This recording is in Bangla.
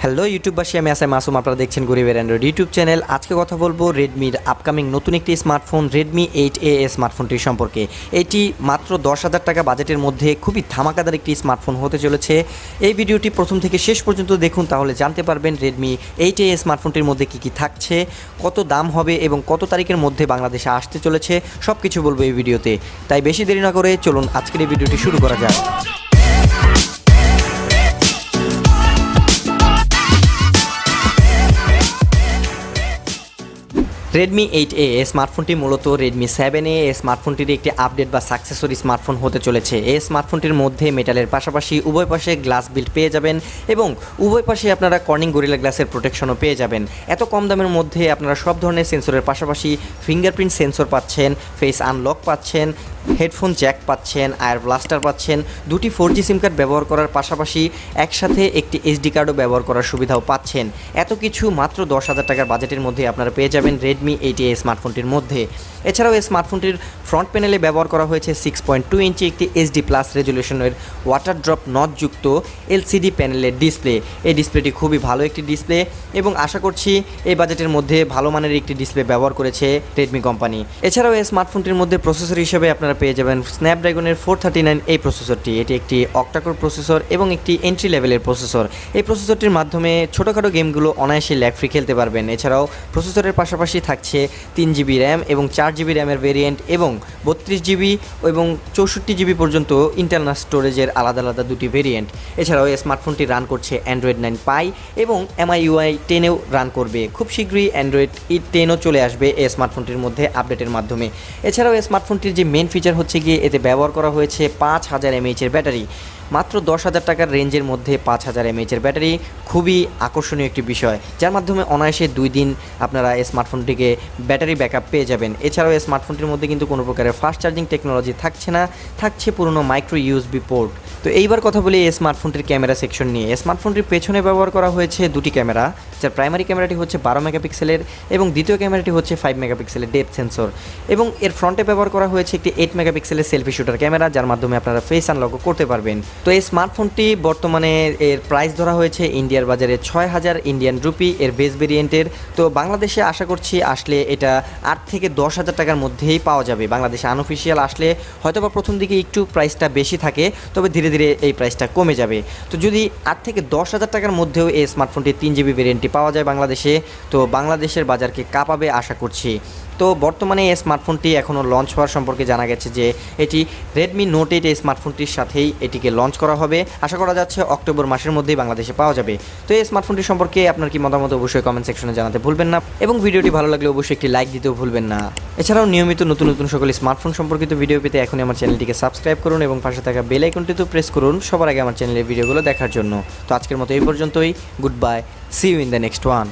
হ্যালো ইউটিউববাসী, আমি আসাই মাসুম, আপনারা দেখছেন গরিবের অ্যান্ড্রয়েড ইউটিউব চ্যানেল। আজকে কথা বলবো রেডমির আপকামিং নতুন একটি স্মার্টফোন রেডমি 8A স্মার্টফোনটির সম্পর্কে। এটি মাত্র 10,000 টাকা বাজেটের মধ্যে খুবই ধামাকাদার একটি স্মার্টফোন হতে চলেছে। এই ভিডিওটি প্রথম থেকে শেষ পর্যন্ত দেখুন, তাহলে জানতে পারবেন রেডমি 8A স্মার্টফোনটির মধ্যে কী কী থাকছে, কত দাম হবে এবং কত তারিখের মধ্যে বাংলাদেশে আসতে চলেছে, সব কিছু বলবো এই ভিডিওতে। তাই বেশি দেরি না করে চলুন আজকের এই ভিডিওটি শুরু করা যাক। রেডমি 8A স্মার্টফোনটি মূলত রেডমি 7A স্মার্টফোনটির একটি আপডেট বা সাকসেসরি স্মার্টফোন হতে চলেছে। এই স্মার্টফোনটির মধ্যে মেটালের পাশাপাশি উভয় পাশে গ্লাস বিল্ড পেয়ে যাবেন এবং উভয় পাশে আপনারা কর্নিং গরিলা গ্লাসের প্রোটেকশনও পেয়ে যাবেন। এত কম দামের মধ্যে আপনারা সব ধরনের সেন্সরের পাশাপাশি ফিঙ্গারপ্রিন্ট সেন্সর পাচ্ছেন, ফেস আনলক পাচ্ছেন, হেডফোন জ্যাক পাচ্ছেন, আয়ার ব্লাস্টার পাচ্ছেন, দুটি 4G সিম কার্ড ব্যবহার করার পাশাপাশি একসাথে একটি SD কার্ডও ব্যবহার করার সুবিধাও পাচ্ছেন। এত কিছু মাত্র 10,000 টাকার বাজেটের মধ্যে আপনারা পেয়ে যাবেন রেডমি 8A স্মার্টফোনটির মধ্যে। এছাড়াও এই স্মার্টফোনটির ফ্রন্ট প্যানেলে ব্যবহার করা হয়েছে 6.2 ইঞ্চি একটি HD+ রেজুলেশনের ওয়াটার ড্রপ নচযুক্ত LCD প্যানেলের ডিসপ্লে। এই ডিসপ্লেটি খুবই ভালো একটি ডিসপ্লে এবং আশা করছি এই বাজেটের মধ্যে ভালো মানের একটি ডিসপ্লে ব্যবহার করেছে রেডমি কোম্পানি। এছাড়াও এই স্মার্টফোনটির মধ্যে প্রসেসর হিসেবে আপনারা পেয়ে যাবেন স্ন্যাপড্রাগনের 439 এই প্রসেসরটি। এটি একটি অক্টাকোর প্রসেসর এবং একটি এন্ট্রি লেভেলের প্রসেসর। এই প্রসেসরটির মাধ্যমে ছোটোখাটো গেমগুলো অনায়াসে ল্যাগ ফ্রি খেলতে পারবেন। এছাড়াও প্রসেসরের পাশাপাশি থাকছে 3GB র্যাম এবং 4GB র্যামের ভেরিয়েন্ট এবং 32GB এবং 64GB পর্যন্ত ইন্টারনাল স্টোরেজের আলাদা আলাদা দুটি ভেরিয়েন্ট। এছাড়াও এই স্মার্টফোনটি রান করছে অ্যান্ড্রয়েড 9 পাই এবং MIUI 10এও রান করবে। খুব শীঘ্রই অ্যান্ড্রয়েড 10ও চলে আসবে এই স্মার্টফোনটির মধ্যে আপডেটের মাধ্যমে। এছাড়াও এই স্মার্টফোনটির যে মেন ফিচার হচ্ছে গিয়ে এতে ব্যবহার করা হয়েছে 5000 mAh ব্যাটারি। মাত্র 10,000 টাকার রেঞ্জের মধ্যে 5000 mAh ব্যাটারি খুবই আকর্ষণীয় একটি বিষয়, যার মাধ্যমে অনায়াসে 2 দিন আপনারা এই স্মার্টফোনটিকে ব্যাটারি ব্যাকআপ পেয়ে যাবেন। এছাড়াও এই স্মার্টফোনটির মধ্যে কিন্তু কোনো প্রকারের ফাস্ট চার্জিং টেকনোলজি থাকছে না, থাকছে পুরনো মাইক্রো USB পোর্ট। তো এইবার কথা বলি এই স্মার্টফোনটির ক্যামেরা সেকশন নিয়ে। স্মার্টফোনটির পেছনে ব্যবহার করা হয়েছে দুটি ক্যামেরা, যার প্রাইমারি ক্যামেরাটি হচ্ছে 12 মেগাপিক্সেলের এবং দ্বিতীয় ক্যামেরাটি হচ্ছে 5 মেগাপিক্সেলের ডেপথ সেন্সর এবং এর ফ্রন্টে ব্যবহার করা হয়েছে একটি 8 মেগাপিক্সেলের সেলফি শুটার ক্যামেরা, যার মাধ্যমে আপনারা ফেস আনলকও করতে পারবেন। তো এই স্মার্টফোনটি বর্তমানে এর প্রাইস ধরা হয়েছে ইন্ডিয়ার বাজারে 6,000 ইন্ডিয়ান রুপি এর বেস ভেরিয়েন্টের। তো বাংলাদেশে আশা করছি আসলে এটা 8 থেকে 10,000 টাকার মধ্যেই পাওয়া যাবে। বাংলাদেশে আনঅফিসিয়াল আসলে হয়তোবা প্রথম দিকে একটু প্রাইসটা বেশি থাকে, তবে ধীরে ধীরে এই প্রাইসটা কমে যাবে। তো যদি 8 থেকে 10,000 টাকার মধ্যেও এই স্মার্টফোনটির 3GB ভেরিয়েন্টটি পাওয়া যায় বাংলাদেশে, তো বাংলাদেশের বাজারকে কাঁপাবে আশা করছি। তো বর্তমানে এই স্মার্টফোনটি এখনও লঞ্চ হওয়ার সম্পর্কে জানা গেছে যে এটি রেডমি নোট 8 এই স্মার্টফোনটির সাথেই এটিকে লঞ্চ করা হবে। আশা করা যাচ্ছে অক্টোবর মাসের মধ্যেই বাংলাদেশে পাওয়া যাবে। তো এই স্মার্টফোনটি সম্পর্কে আপনার কি মতামত অবশ্যই কমেন্ট সেকশনে জানাতে ভুলবেন না এবং ভিডিওটি ভালো লাগলে অবশ্যই একটি লাইক দিতেও ভুলবেন না। এছাড়াও নিয়মিত নতুন নতুন সকল স্মার্টফোন সম্পর্কিত ভিডিও পেতে এখনই আমার চ্যানেলটিকে সাবস্ক্রাইব করুন এবং পাশে থাকা বেল আইকনটিতেও প্রেস করুন সবার আগে আমার চ্যানেলের ভিডিওগুলো দেখার জন্য। তো আজকের মতো এই পর্যন্তই। Good bye, see you in the next one.